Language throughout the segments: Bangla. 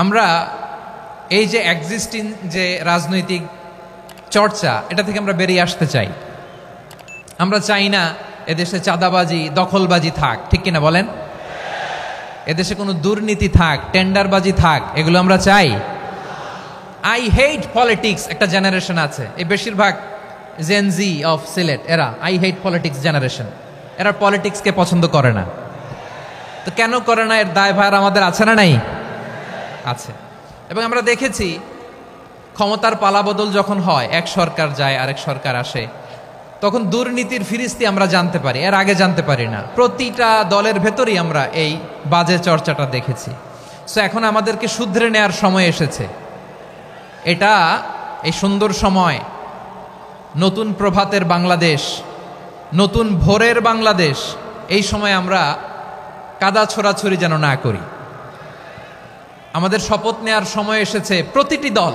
আমরা এই যে এক্সিস্টিং যে রাজনৈতিক চর্চা, এটা থেকে আমরা বেরিয়ে আসতে চাই। আমরা চাই না এদেশে চাঁদাবাজি, দখলবাজি থাক, ঠিক কিনা বলেন? এদেশে কোনো দুর্নীতি থাক, টেন্ডারবাজি থাক, এগুলো আমরা চাই। আই হেট পলিটিক্স একটা জেনারেশন আছে, এই বেশিরভাগ জেনজি অফ সিলেট, এরা আই হেট পলিটিক্স জেনারেশন। এরা পলিটিক্সকে পছন্দ করে না। তো কেন করে না, এর দায়ভার আমাদের আছে না নাই? আছে। এবং আমরা দেখেছি ক্ষমতার পালাবদল যখন হয়, এক সরকার যায় আরেক সরকার আসে, তখন দুর্নীতির ফিরিস্তি আমরা জানতে পারি, এর আগে জানতে পারি না। প্রতিটা দলের ভেতরেই আমরা এই বাজে চর্চাটা দেখেছি। সো এখন আমাদেরকে শুধরে নেওয়ার সময় এসেছে। এটা এই সুন্দর সময়, নতুন প্রভাতের বাংলাদেশ, নতুন ভোরের বাংলাদেশ। এই সময় আমরা কাদা ছোড়াছুরি যেন না করি। আমাদের শপথ নেওয়ার সময় এসেছে। প্রতিটি দল,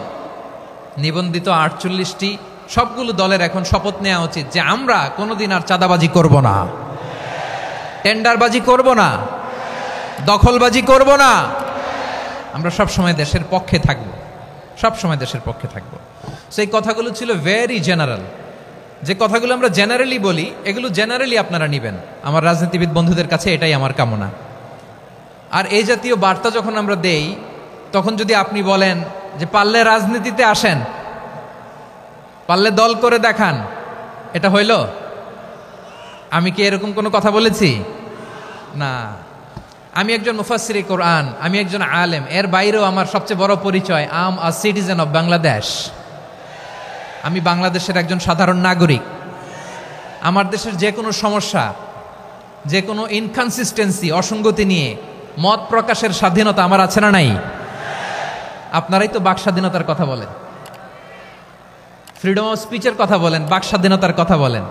নিবন্ধিত 48টি, সবগুলো দলের এখন শপথ নেওয়া উচিত যে আমরা কোনোদিন আর চাঁদাবাজি করব না, টেন্ডারবাজি করব না, দখলবাজি করব না। আমরা সবসময় দেশের পক্ষে থাকব, সবসময় দেশের পক্ষে থাকব। সেই কথাগুলো ছিল ভেরি জেনারেল। যে কথাগুলো আমরা জেনারেলি বলি, এগুলো জেনারেলি আপনারা নেবেন। আমার রাজনীতিবিদ বন্ধুদের কাছে এটাই আমার কামনা। আর এই জাতীয় বার্তা যখন আমরা দেই, তখন যদি আপনি বলেন যে পারলে রাজনীতিতে আসেন, পারলে দল করে দেখান, এটা হইল? আমি কি এরকম কোনো কথা বলেছি? না। আমি একজন মুফাসসিরে কোরআন, আমি একজন আলেম, এর বাইরেও আমার সবচেয়ে বড় পরিচয় আম আ সিটিজেন অফ বাংলাদেশ। আমি বাংলাদেশের একজন সাধারণ নাগরিক। আমার দেশের যে কোনো সমস্যা, যে কোনো ইনকনসিস্টেন্সি, অসঙ্গতি নিয়ে মত প্রকাশের স্বাধীনতা আমার আছে না নাই? আপনারাই তো বাক স্বাধীনতার কথা বলেন, ফ্রিডম অফ স্পিচের কথা বলেন, বাক স্বাধীনতার কথা বলেন।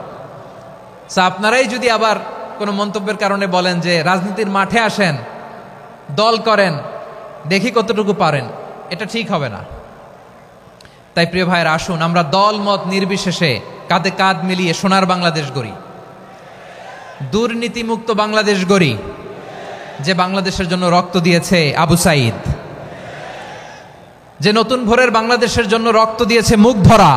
আপনারাই যদি আবার কোনো মন্তব্যের কারণে বলেন যে রাজনীতির মাঠে আসেন, দল করেন, দেখি কতটুকু পারেন, এটা ঠিক হবে না। তাই প্রিয় ভাইয়ের, আসুন আমরা দল মত নির্বিশেষে কাঁধে কাঁধ মিলিয়ে সোনার বাংলাদেশ গড়ি, দুর্নীতিমুক্ত বাংলাদেশ গড়ি। যে বাংলাদেশের জন্য রক্ত দিয়েছে আবু সাঈদ, যে নতুন ভোরের বাংলাদেশের জন্য রক্ত দিয়েছে মুগ্ধরা,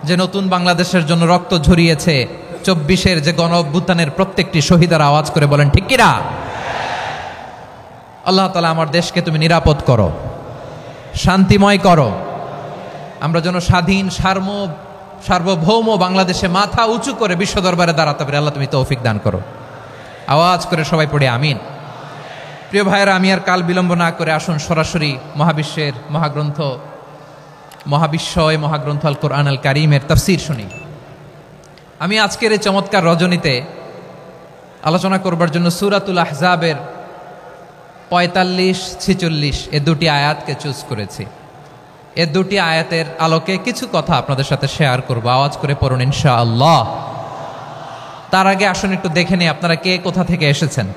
যে নতুন বাংলাদেশের জন্য রক্ত ঝরিয়েছে 24-এর যে গণ অভ্যুত্থানের প্রত্যেকটি শহীদের আওয়াজ করে বলেন ঠিক কিনা? আল্লাহ তাআলা আমার দেশকে তুমি নিরাপদ করো, শান্তিময় করো। আমরা যেন স্বাধীন সার্বভৌম বাংলাদেশে মাথা উঁচু করে বিশ্ব দরবারে দাঁড়াতে পারি। আল্লাহ তুমি তৌফিক দান করো। আওয়াজ করে সবাই পড়ে আমিন। প্রিয় ভাইয়েরা, আমি আর কাল বিলম্ব না করে আসুন সরাসরি মহাবিশ্বের মহাগ্রন্থ, মহাগ্রন্থ আল কোরআন আল কারীমের তাফসীর শুনি। আমি আজকের এই চমৎকার রজনীতে আলোচনা করবার জন্য সূরাতুল আহজাবের 45-46 এ দুটি আয়াতকে চুজ করেছি। এ দুটি আয়াতের আলোকে কিছু কথা আপনাদের সাথে শেয়ার করব। আওয়াজ করে পড়ুন ইনশাআল্লাহ। তার আগে আসুন একটু দেখে নিই আপনারা কে কোথা থেকে এসেছেন।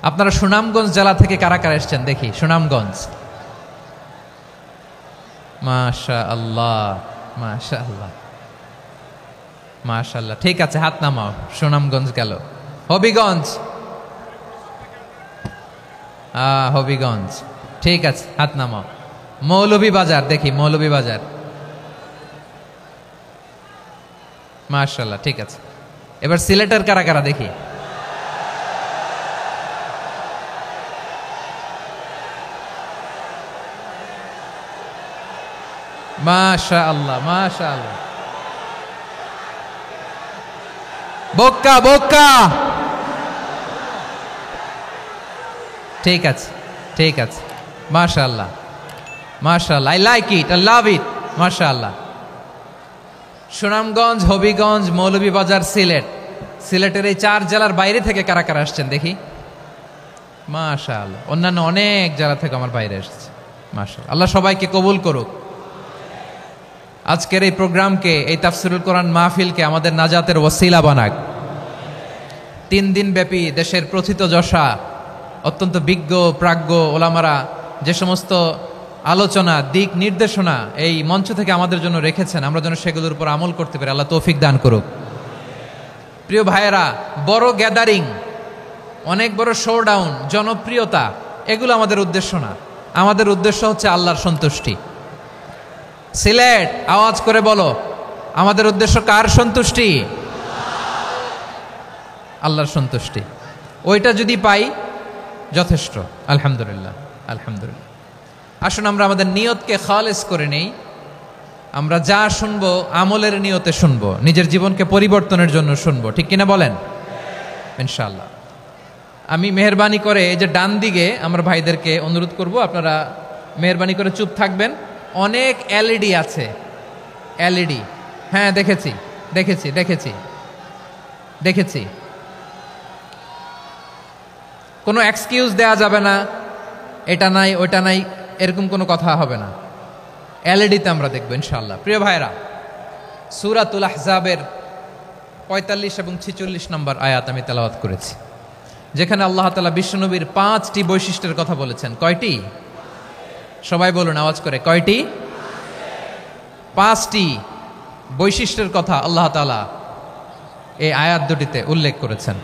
আপনারা সুনামগঞ্জ জেলা থেকে কারা কারা এসেছেন দেখি। সুনামগঞ্জ, মাশাআল্লাহ মাশাআল্লাহ মাশাআল্লাহ, ঠিক আছে, হাত নামাও। সুনামগঞ্জ গেল। হবিগঞ্জ, হবিগঞ্জ, ঠিক আছে, হাত নামাও। মৌলভীবাজার দেখি, মৌলভীবাজার, মাশাআল্লাহ, ঠিক আছে। এবার সিলেটের কারা কারা দেখি। মাশাআল্লাহ মাশাআল্লাহ। বক্কা বক্কা, ঠিক আছে ঠিক আছে, মাশাআল্লাহ মাশাআল্লাহ, I like it, I love it, মাশাআল্লাহ। সুনামগঞ্জ, হবিগঞ্জ, মৌলভীবাজার, সিলেট। সিলেটের এই 4 জেলার বাইরে থেকে কারা কারা আসছেন দেখি। মাশাআল্লাহ, অন্যান্য অনেক জেলা থেকে আমার বাইরে এসেছে, মাশাআল্লাহ। আল্লাহ সবাইকে কবুল করুক। আজকের এই প্রোগ্রামকে, এই তাফসীরুল কোরআন মাহফিলকে আমাদের নাজাতের ওসিলা বানাক। 3 দিন ব্যাপী দেশের প্রথিতযশা অত্যন্ত বিজ্ঞ প্রাজ্ঞ ওলামারা যে সমস্ত আলোচনা, দিক নির্দেশনা এই মঞ্চ থেকে আমাদের জন্য রেখেছেন, আমরা যেন সেগুলোর উপর আমল করতে পারি। আল্লাহ তৌফিক দান করুক। প্রিয় ভাইয়েরা, বড় গ্যাদারিং, অনেক বড় শোডাউন, জনপ্রিয়তা, এগুলো আমাদের উদ্দেশ্য না। আমাদের উদ্দেশ্য হচ্ছে আল্লাহর সন্তুষ্টি। সিলেট আওয়াজ করে বলো, আমাদের উদ্দেশ্য কার সন্তুষ্টি? আল্লাহর সন্তুষ্টি। ওইটা যদি পাই যথেষ্ট, আলহামদুলিল্লাহ আলহামদুলিল্লাহ। আসুন আমরা আমাদের নিয়তকে খালেস করে নেই। আমরা যা শুনবো আমলের নিয়তে শুনবো, নিজের জীবনকে পরিবর্তনের জন্য শুনবো, ঠিক কিনা বলেন? ইনশাআল্লাহ। আমি মেহরবানি করে এই যে ডান দিকে আমার ভাইদেরকে অনুরোধ করব, আপনারা মেহরবানি করে চুপ থাকবেন। অনেক এলইডি আছে, এলইডি। হ্যাঁ দেখেছি দেখেছি দেখেছি দেখেছি। কোনো এক্সকিউজ দেয়া যাবে না, এটা নাই ওটা নাই, এরকম কোনো কথা হবে না। এলইডিতে আমরা দেখবো ইনশাআল্লাহ। প্রিয় ভাইরা, সূরাতুল আহজাবের 45 এবং 46 নম্বর আয়াত আমি তেলাওয়াত করেছি, যেখানে আল্লাহ তাআলা বিশ্বনবীর 5টি বৈশিষ্ট্যের কথা বলেছেন। কয়টি? সবাই বলুন আওয়াজ করে, কয়টি? 5টি বৈশিষ্ট্যের কথা আল্লাহ তাআলা এই আয়াত দুটিতে উল্লেখ করেছেন।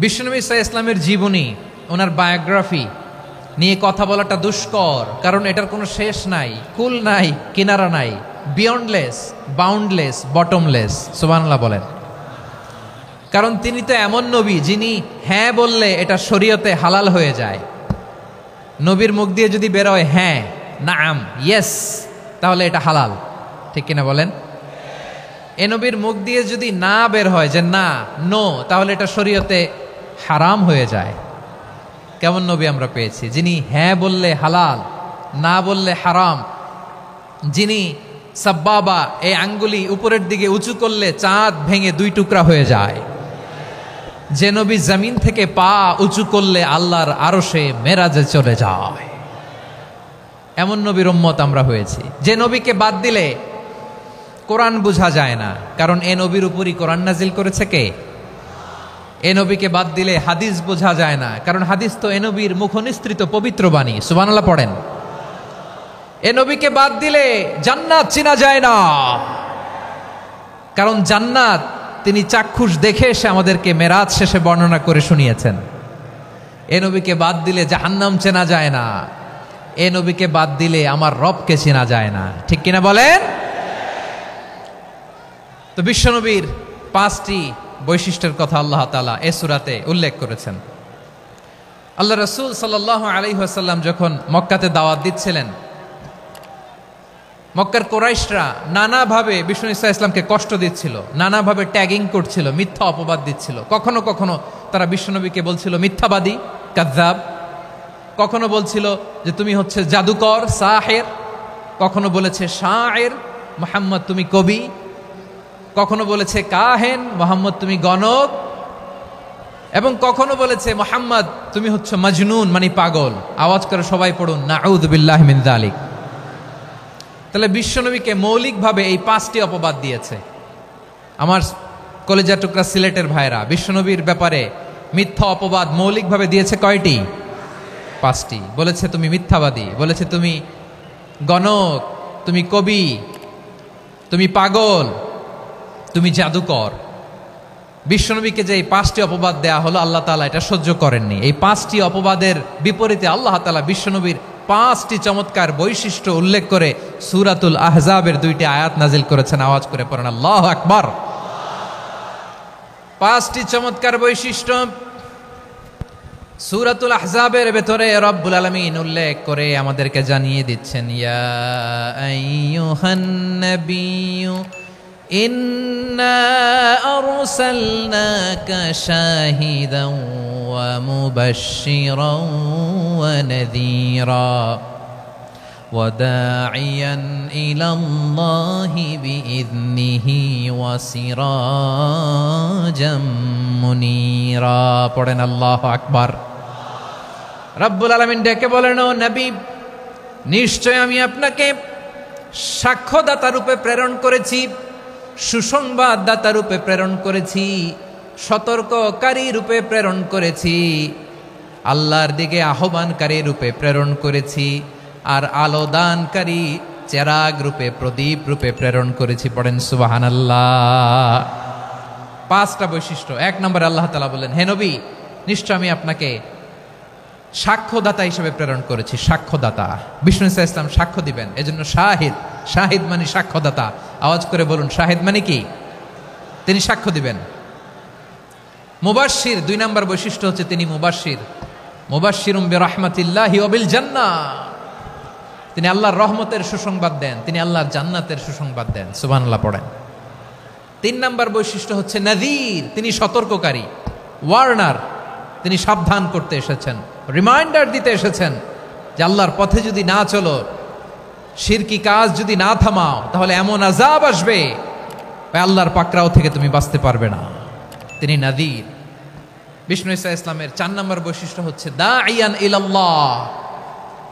বিশ্বনবী সাল্লাল্লাহু আলাইহি ওয়াসাল্লামের জীবনী, ওনার বায়োগ্রাফি নিয়ে কথা বলাটা দুষ্কর, কারণ এটার কোনো শেষ নাই, কুল নাই, কিনারা নাই, বিয়ন্ডলেস, বাউন্ডলেস, বটমলেস। সুবহানাল্লাহ বলেন। কারণ তিনি তো এমন নবী যিনি হ্যাঁ বললে এটা শরীয়তে হালাল হয়ে যায়। নবীর মুখ দিয়ে যদি বেরোয় হ্যাঁ, নাম, ইয়েস, তাহলে এটা হালাল, ঠিক কিনা বলেন? এ নবীর মুখ দিয়ে যদি না বের হয় যে না, নো, তাহলে এটা শরীয়তে হারাম হয়ে যায়। কেমন নবী আমরা পেয়েছি, যিনি হ্যাঁ বললে হালাল, না বললে হারাম, যিনি সাব্বাবা, এই আঙ্গুলি উপরের দিকে উঁচু করলে চাঁদ ভেঙে 2 টুকরা হয়ে যায়, যে নবী জমিন থেকে পা উঁচু করলে আল্লাহর আরশে মেরাজে চলে যায়, এমন নবীর উম্মত আমরা হয়েছি। যে নবীকে বাদ দিলে কোরআন বোঝা যায় না, কারণ এ নবীর উপরই কোরআন নাজিল করেছে কে? এ নবীকে বাদ দিলে হাদিস বোঝা যায় না, কারণ হাদিস তো এ নবীর মুখনিসৃত পবিত্র বাণী। সুবহানাল্লাহ পড়েন। এ নবীকে বাদ দিলে জান্নাত চেনা যায় না, কারণ জান্নাত তিনি চাক্ষুষ দেখে এসে আমাদেরকে মেরাজ শেষে বর্ণনা করে শুনিয়েছেন। এ নবীকে বাদ দিলে জাহান্নাম চেনা যায় না, এ নবীকে বাদ দিলে আমার রবকে চেনা যায় না, ঠিক কিনা বলেন? তো বিশ্বনবীর 5টি বৈশিষ্ট্যের কথা আল্লাহ তাআলা এই সূরাতে উল্লেখ করেছেন। আল্লাহ রাসূল সাল্লাল্লাহু আলাইহি ওয়াসাল্লাম যখন মক্কাতে দাওয়াত দিচ্ছিলেন, মক্কার কুরাইশরা নানাভাবে বিষ্ণু ঈসা ইসলামকে কষ্ট দিচ্ছিল, নানাভাবে ট্যাগিং করছিল, মিথ্যা অপবাদ দিচ্ছিল। কখনো কখনো তারা বিশ্বনবীকে বলছিল মিথ্যাবাদী, কাযযাব। কখনো বলছিল যে তুমি হচ্ছে জাদুকর, সাহের। কখনো বলেছে শায়ের, মুহাম্মদ তুমি কবি। কখনো বলেছে কাহেন, মুহাম্মদ তুমি গণক। এবং কখনো বলেছে মুহাম্মদ তুমি হচ্ছে মাজনুন, মানে পাগল। আওয়াজ করে সবাই পড়ুন নাউযু বিল্লাহি মিন যালিক। তাহলে বিশ্বনবীকে মৌলিকভাবে এই 5টি অপবাদ দিয়েছে। আমার কলেজা টুকরা সিলেটের ভাইরা, বিশ্বনবীর ব্যাপারে মিথ্যা অপবাদ মৌলিকভাবে দিয়েছে কয়টি? 5টি। বলেছে তুমি মিথ্যাবাদী, বলেছে তুমি গণক, তুমি কবি, তুমি পাগল, তুমি জাদুকর। বিশ্বনবীকে যে এই 5টি অপবাদ দেয়া হলো, আল্লাহ তাআলা এটা সহ্য করেননি। এই 5টি অপবাদের বিপরীতে আল্লাহ তাআলা বিশ্বনবীর 5টি চমৎকার বৈশিষ্ট্য উল্লেখ করে সূরাতুল আহজাবের 2টি আয়াত নাজিল করেছেন। আওয়াজ করে পড়েন আল্লাহু আকবার। 5টি চমৎকার বৈশিষ্ট্য সূরাতুল আহজাবের ভেতরে রব্বুল আলামিন উল্লেখ করে আমাদেরকে জানিয়ে দিচ্ছেন, ইয়া আইয়ুহান নাবিয়্যু ইন্না আরসালনাকা শাহিদান ওয়া মুবাশশিরান ওয়া নাযীরা ওয়া দাঈয়ান ইলাল্লাহি বিইذনিহি ওয়া সিরাজাম মুনীরা। পড়েন আল্লাহু আকবার। রব্বুল আলামিন ডেকে বলেন, ও নবী, নিশ্চয় আমি আপনাকে সাক্ষ্যদাতা রূপে প্রেরণ করেছি, সুসংবাদদাতা রূপে প্রেরণ করেছি, সতর্ককারী রূপে প্রেরণ করেছি, আল্লাহর দিকে আহ্বানকারী রূপে প্রেরণ করেছি, আর আলোদানকারী চেরাগ রূপে, প্রদীপ রূপে প্রেরণ করেছি। পড়েন সুবহানাল্লাহ। 5টা বৈশিষ্ট্য। 1 নম্বরে আল্লাহ তাআলা বললেন, হে নবী, নিশ্চয় আমি আপনাকে সাক্ষ্যদাতা হিসেবে প্রেরণ করেছি। সাক্ষ্যদাতা, বিষ্ণু ইসা ইসলাম সাক্ষ্য দিবেন, এজন্য শাহিদ। শাহিদ মানে সাক্ষ্যদাতা। আওয়াজ করে বলুন, শাহিদ মানে কি? তিনি সাক্ষ্য দিবেন। মুবাশশির, 2 নম্বর বৈশিষ্ট্য হচ্ছে তিনি মুবাশশির। মুবাশশিরুম বিরাহমাতিল্লাহি ওয়া বিল জান্নাহ, তিনি আল্লাহর রহমতের সুসংবাদ দেন, তিনি আল্লাহর জান্নাতের সুসংবাদ দেন। সুবহানাল্লাহ পড়েন। 3 নম্বর বৈশিষ্ট্য হচ্ছে নাযীর, তিনি সতর্ককারী। ওয়ার্নার, তিনি সাবধান করতে এসেছেন, রিমাইন্ডার দিতে এসেছেন যে আল্লাহর পথে যদি না চলো, শিরকি কাজ যদি না থামাও, তাহলে এমন আযাব আসবে আল্লাহর পাকড়াও থেকে তুমি বাঁচতে পারবে না। তিনি নাযীর। বিষ্ণু ইসা ইসলামের 4 নম্বর বৈশিষ্ট্য হচ্ছে দাঈয়ান ইলাল্লাহ,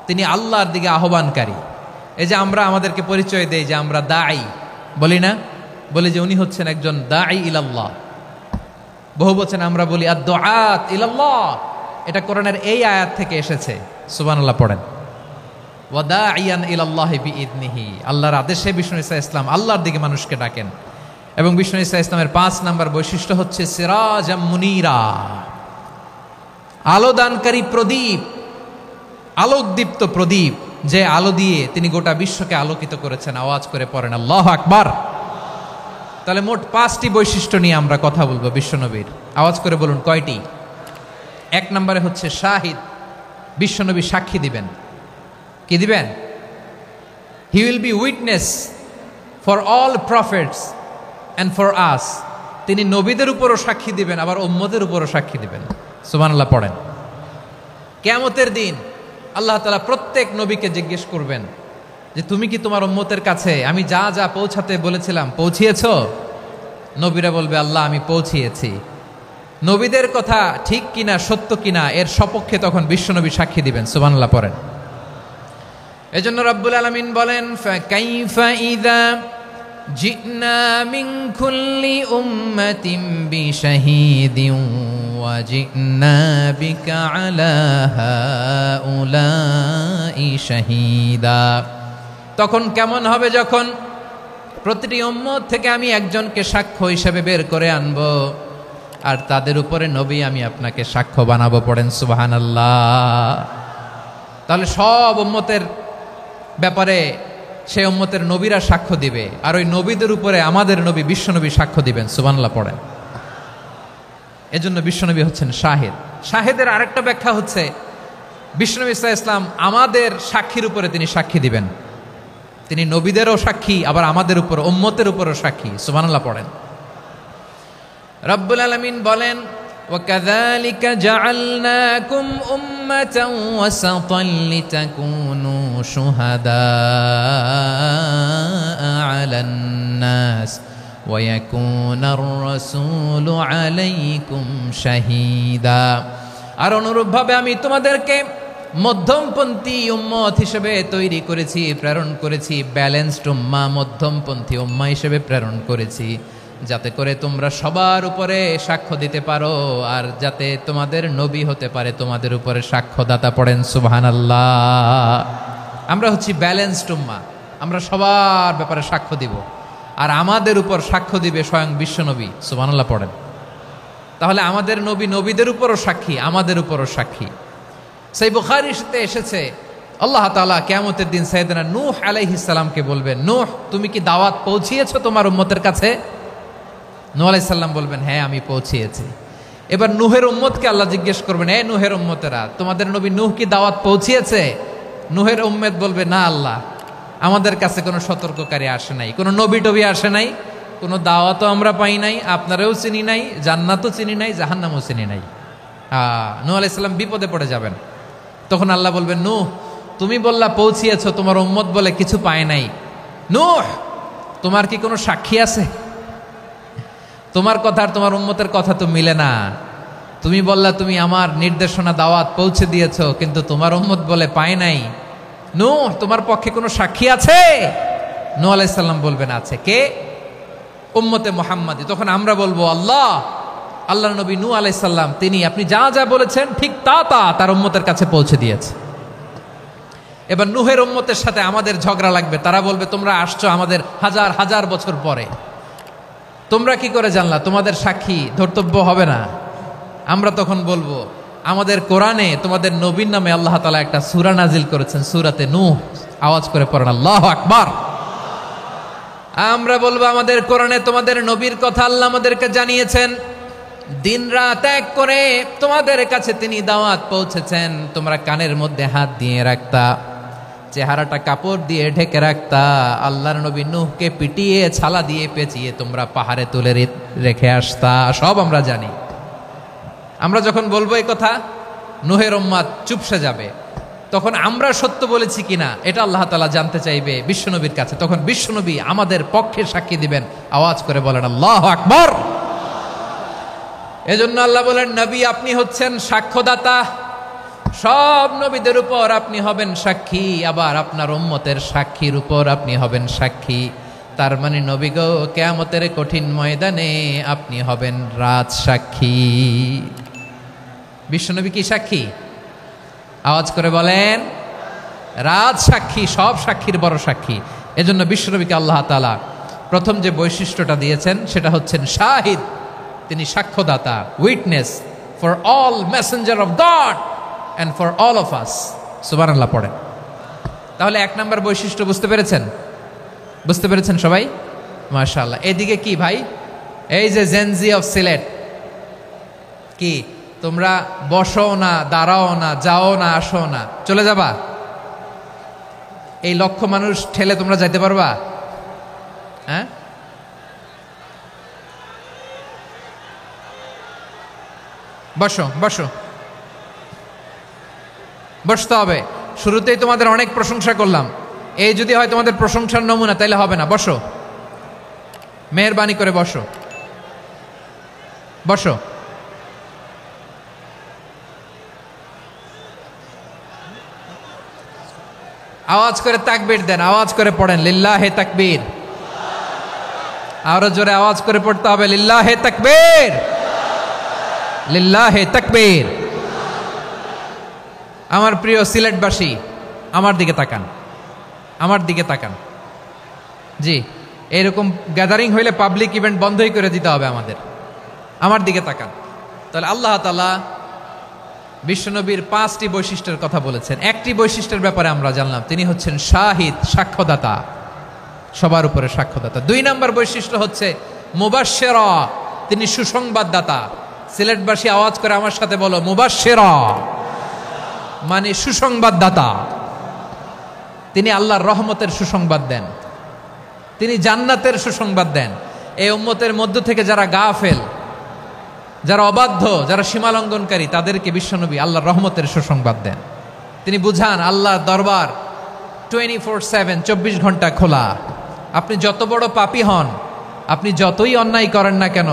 তিনি আল্লাহর দিকে আহ্বানকারী। এই যে আমরা আমাদেরকে পরিচয় দেই যে আমরা দাঈ, বলি না? বলি যে উনি হচ্ছেন একজন দাঈ ইলাল্লাহ। বহু বচন আমরা বলি আদ-দুআত ইলাল্লাহ, এটা কোরআনের এই আয়াত থেকে এসেছে। সুবহানাল্লাহ পড়েন। ওয়া দাঈয়ান ইলাল্লাহি বিইذনিহি, আল্লাহর আদেশে বিষ্ণু ইসা ইসলাম আল্লাহর দিকে মানুষকে ডাকেন। এবং বিষ্ণু ইসা ইসলামের 5 নম্বর বৈশিষ্ট্য হচ্ছে সিরাজাম মুনীরা, আলোদানকারী প্রদীপ, আলোকদীপ্ত প্রদীপ, যে আলো দিয়ে তিনি গোটা বিশ্বকে আলোকিত করেছেন। আওয়াজ করে পড়েন আল্লাহু আকবার। তাহলে মোট 5টি বৈশিষ্ট্য নিয়ে আমরা কথা বলবো বিশ্বনবীর। আওয়াজ করে বলুন কয়টি? 1 নম্বরে হচ্ছে শাহিদ, বিশ্বনবী সাক্ষী দিবেন। কি দিবেন? He will be witness for all prophets and for us, তিনি নবীদের উপরও সাক্ষী দিবেন, আবার উম্মতের উপরও সাক্ষী দিবেন। সুবহানাল্লাহ পড়েন। কিয়ামতের দিন আল্লাহ তাআলা প্রত্যেক নবীকে জিজ্ঞেস করবেন যে তুমি কি তোমার উম্মতের কাছে আমি যা যা পৌঁছাতে বলেছিলাম পৌঁছিয়েছো? নবীরা বলবে আল্লাহ আমি পৌঁছিয়েছি। নবীদের কথা ঠিক কিনা, সত্য কিনা, এর সপক্ষে তখন বিশ্বনবী সাক্ষী দিবেন। সুবহানাল্লাহ পড়েন। এজন্য রব্বুল আলামিন বলেন ফাকাইফা ইযা জিনা মিন কুল্লি উম্মাতিন বিশাহীদিন ওয়া জিনা বিকা আলা হাউলাই শাহীদা। তখন কেমন হবে যখন প্রতিটি উম্মত থেকে আমি একজনকে সাক্ষ্য হিসেবে বের করে আনব, আর তাদের উপরে নবী আমি আপনাকে সাক্ষ্য বানাবো। পড়েন সুবহানাল্লাহ। তাহলে সব উম্মতের ব্যাপারে সেই উম্মতের নবীরা সাক্ষ্য দিবে, আর ওই নবীদের উপরে আমাদের নবী বিশ্বনবী সাক্ষ্য দিবেন। সুবহানাল্লাহ পড়েন। এজন্য বিশ্বনবী হচ্ছেন শাহিদ। শাহিদের আরেকটা ব্যাখ্যা হচ্ছে বিশ্বনবী সাল্লাল্লাহু আলাইহি ওয়াসাল্লাম আমাদের সাক্ষীর উপরে তিনি সাক্ষী দিবেন। তিনি নবীদেরও সাক্ষী, আবার আমাদের উপর উম্মতের উপরও সাক্ষী। সুবহানাল্লাহ পড়েন। রব্বুল আলামিন বলেন وَكَذَلِكَ جَعَلْنَاكُمْ أُمَّةً وَسَطًا لِتَكُونُوا شُهَدَاءَ عَلَى النَّاسِ وَيَكُونَ الرَّسُولُ عَلَيْكُمْ شَهِيدًا। আর অনুরূপভাবে আমি তোমাদেরকে মধ্যমপন্থী উম্মত হিসেবে তৈরি করেছি, প্রেরণ করেছি। ব্যালেন্সড উম্মাহ, মধ্যমপন্থী উম্মাহ হিসেবে প্রেরণ করেছি, যাতে করে তোমরা সবার উপরে সাক্ষ্য দিতে পারো, আর যাতে তোমাদের নবী হতে পারে তোমাদের উপরে সাক্ষ্যদাতা। পড়েন সুবহানাল্লাহ। আমরা হচ্ছি ব্যালেন্সড উম্মাহ, আমরা সবার ব্যাপারে সাক্ষ্য দিব, আর আমাদের উপর সাক্ষ্য দিবে স্বয়ং বিশ্বনবী। সুবহানাল্লাহ পড়েন। তাহলে আমাদের নবী নবীদের উপরও সাক্ষী, আমাদের উপরও সাক্ষী। সেই বুখারীতে এসেছে আল্লাহ তাআলা কিয়ামতের দিন সাইয়েদনা নূহ আলাইহিস সালামকে বলবেন, নূহ তুমি কি দাওয়াত পৌঁছিয়েছো তোমার উম্মতের কাছে? নূহ আলাইহিস সালাম বলবেন হ্যাঁ আমি পৌঁছিয়েছি। এবার নূহের উম্মতকে আল্লাহ জিজ্ঞেস করবেন, এ নূহের উম্মতেরা তোমাদের নবী নূহ কি দাওয়াত পৌঁছিয়েছে? নূহের উম্মত বলবে না আল্লাহ, আমাদের কাছে কোনো সতর্ককারী আসে নাই, কোনো নবী টবি আসে নাই, কোনো দাওয়াতও আমরা পাই নাই, আপনারাও চিনি নাই, জান্নাতও চিনি নাই, জাহান্নামও চিনি নাই। নূহ আলাইহিস সালাম বিপদে পড়ে যাবেন। তখন আল্লাহ বলবেন নূহ তুমি বললা পৌঁছিয়েছো, তোমার উম্মত বলে কিছু পায় নাই। নূহ তোমার কি কোনো সাক্ষী আছে? তোমার কথা আর তোমার উম্মতের কথা তো মিলে না। তুমি বললা তুমি আমার নির্দেশনা দাওয়াত পৌঁছে দিয়েছো, কিন্তু তোমার উম্মত বলে পায় নাই। নূহ তোমার পক্ষে কোনো সাক্ষী আছে? নূহ আলাইহিস সালাম বলবেন আছে। কে? উম্মতে মুহাম্মাদী। তখন আমরা বলবো আল্লাহ, আল্লাহর নবী নূহ আলাইহিস সালাম তিনি আপনি যা যা বলেছেন ঠিক তা তার উম্মতের কাছে পৌঁছে দিয়েছে। এবার নূহের উম্মতের সাথে আমাদের ঝগড়া লাগবে। তারা বলবে তোমরা আসছো আমাদের হাজার হাজার বছর পরে, তোমরা কি করে জানলা? তোমাদের সাক্ষী ধর্তব্য হবে না। আমরা তখন বলবো আমাদের কোরআনে তোমাদের নবীর নামে আল্লাহ তাআলা একটা সূরা নাজিল করেছেন, সূরাতে নূহ। আওয়াজ করে পড়েন আল্লাহু আকবার। আমরা বলবো আমাদের কোরআনে তোমাদের নবীর কথা আল্লাহ আমাদেরকে জানিয়েছেন, দিন রাত এক করে তোমাদের কাছে তিনি দাওয়াত পৌঁছেছেন। তোমরা কানের মধ্যে হাত দিয়ে রাখতা, চেহারাটা কাপড় দিয়ে ঢেকে রাখতা, আল্লাহর নবী নূহকে পিটিয়ে ছালা দিয়ে পেঁচিয়ে তোমরা পাহাড়ে তুলে রেখে আসতা। সব আমরা জানি। আমরা যখন বলবো এই কথা, নূহের উম্মাত চুপসে যাবে। তখন আমরা সত্য বলেছি কিনা এটা আল্লাহ তাআলা জানতে চাইবে বিশ্বনবীর কাছে। তখন বিশ্বনবী আমাদের পক্ষে সাক্ষী দিবেন। আওয়াজ করে বলেন আল্লাহু আকবার। এজন্য আল্লাহ বলেন, নবী আপনি হচ্ছেন সাক্ষ্যদাতা, সব নবীদের উপর আপনি হবেন সাক্ষী, আবার আপনার উম্মতের সাক্ষীর উপর আপনি হবেন সাক্ষী। তার মানে নবী গো, কিয়ামতের কঠিন ময়দানে আপনি হবেন রাজ সাক্ষী। বিশ্বনবী কি সাক্ষী? আওয়াজ করে বলেন, রাজ সাক্ষী, সব সাক্ষীর বড় সাক্ষী। এজন্য বিশ্বনবীকে আল্লাহ তাআলা প্রথম যে বৈশিষ্ট্যটা দিয়েছেন সেটা হচ্ছেন শাহিদ। তিনি সাক্ষ্যদাতা, witness for all messenger of God and for all of us. সুবহানাল্লাহ পড়েন। তাহলে এক নম্বর বৈশিষ্ট্য বুঝতে পেরেছেন? বুঝতে পেরেছেন সবাই? মাশাআল্লাহ। এদিকে কি ভাই, এই যে জেনজি অফ সিলেট, কি তোমরা বসো না, দাঁড়াও না, যাও না, আসো না, চলে যাবা? এই লক্ষ মানুষ ঠেলে তোমরা যাইতে পারবা? হ্যাঁ, বসো বসো, বসতে হবে। শুরুতেই তোমাদের অনেক প্রশংসা করলাম, এই যদি হয় তোমাদের প্রশংসার নমুনা, তাইলে হবে না। বসো, মেহেরবানি করে বসো, বসো। আওয়াজ করে তাকবীর দেন, আওয়াজ করে পড়েন লিল্লাহে তাকবীর। আরো জোরে আওয়াজ করে পড়তে হবে, লিল্লাহে তাকবীর, লিল্লাহে তাকবীর। আমার প্রিয় সিলেটবাসী, আমার দিকে তাকান, আমার দিকে তাকান। জি, এরকম গ্যাদারিং হইলে পাবলিক ইভেন্ট বন্ধই করে দিতে হবে আমাদের। আমার দিকে তাকান। তাহলে আল্লাহ তাআলা বিশ্বনবীর 5টি বৈশিষ্ট্যের কথা বলেছেন। একটি বৈশিষ্ট্যের ব্যাপারে আমরা জানলাম, তিনি হচ্ছেন শাহিদ, সাক্ষ্যদাতা, সবার উপরে সাক্ষ্যদাতা। 2 নম্বর বৈশিষ্ট্য হচ্ছে মুবাশশিরা, তিনি সুসংবাদদাতা। সিলেটবাসী আওয়াজ করে আমার সাথে বলো, মুবাশশিরা মানে সুসংবাদদাতা। তিনি আল্লাহর রহমতের সুসংবাদ দেন, তিনি জান্নাতের সুসংবাদ দেন। এই উম্মতের মধ্য থেকে যারা গাফেল, যারা অবাধ্য, যারা সীমালঙ্ঘনকারী, তাদেরকে বিশ্বনবী আল্লাহর রহমতের সুসংবাদ দেন। তিনি বুঝান আল্লাহর দরবার 24/7, 24 ঘন্টা খোলা। আপনি যত বড় পাপী হন, আপনি যতই অন্যায় করেন না কেন,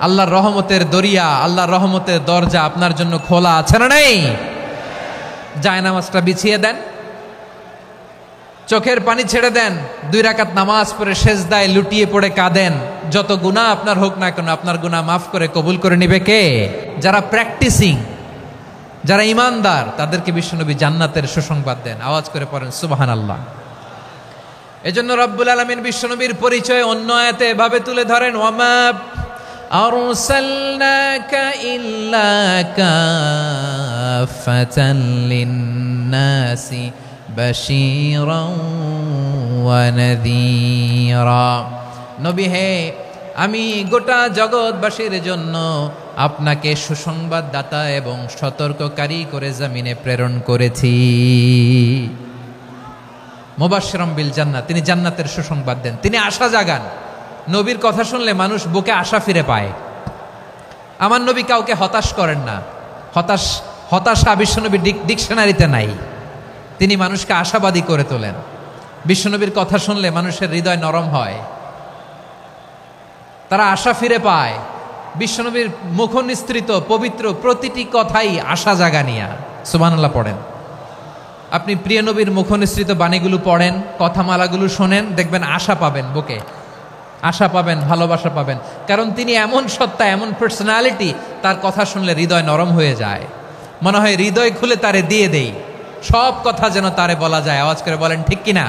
আল্লাহর রহমতের দরিয়া, আল্লাহর রহমতের দরজা আপনার জন্য খোলা আছে না নেই? জায়নামাজটা বিছিয়ে দেন, চোখের পানি ছেড়ে দেন, 2 রাকাত নামাজ পড়ে সেজদায় লুটিয়ে পড়ে কাঁদেন। যত গুনাহ আপনার হোক না কেন, আপনার গুনাহ মাফ করে কবুল করে নিবে কে? যারা প্র্যাকটিসিং, যারা ইমানদার, তাদেরকে বিশ্বনবী জান্নাতের সুসংবাদ দেন। আওয়াজ করে পড়েন সুবহানাল্লাহ। এজন্য রব্বুল আলামিন বিশ্বনবীর পরিচয় অন্য আয়াতে এভাবে তুলে ধরেন, ওয়ামা আরসালনাকা ইল্লা কাফাতান লিন-নাসি বাশীরাও ওয়া নাযীরা। নবী হে, আমি গোটা জগৎবাসীর জন্য আপনাকে সুসংবাদদাতা এবং সতর্ককারী করে জমিনে প্রেরণ করেছি। মুবাশশিরাম বিল জান্নাত, তিনি জান্নাতের সুসংবাদ দেন, তিনি আশা জাগান। নবীর কথা শুনলে মানুষ বুকে আশা ফিরে পায়। আমার নবী কাউকে হতাশ করেন না। হতাশা বিশ্বনবীর ডিকশনারিতে নাই। তিনি মানুষকে আশাবাদী করে তোলেন। বিশ্বনবীর কথা শুনলে মানুষের হৃদয় নরম হয়, তারা আশা ফিরে পায়। বিশ্বনবীর মুখ নিঃসৃত পবিত্র প্রতিটি কথাই আশা জাগানিয়া। সুবহানাল্লাহ পড়েন। আপনি প্রিয় নবীর মুখ নিঃসৃত বাণীগুলো পড়েন, কথামালাগুলো শোনেন, দেখবেন আশা পাবেন, বুকে আশা পাবেন, ভালোবাসা পাবেন। কারণ তিনি এমন সত্তা, এমন পার্সোনালিটি, তার কথা শুনলে হৃদয় নরম হয়ে যায়। মনে হয় হৃদয় খুলে তারে দিয়ে দেই, সব কথা যেন তারে বলা যায়। আওয়াজ করে বলেন ঠিক কিনা?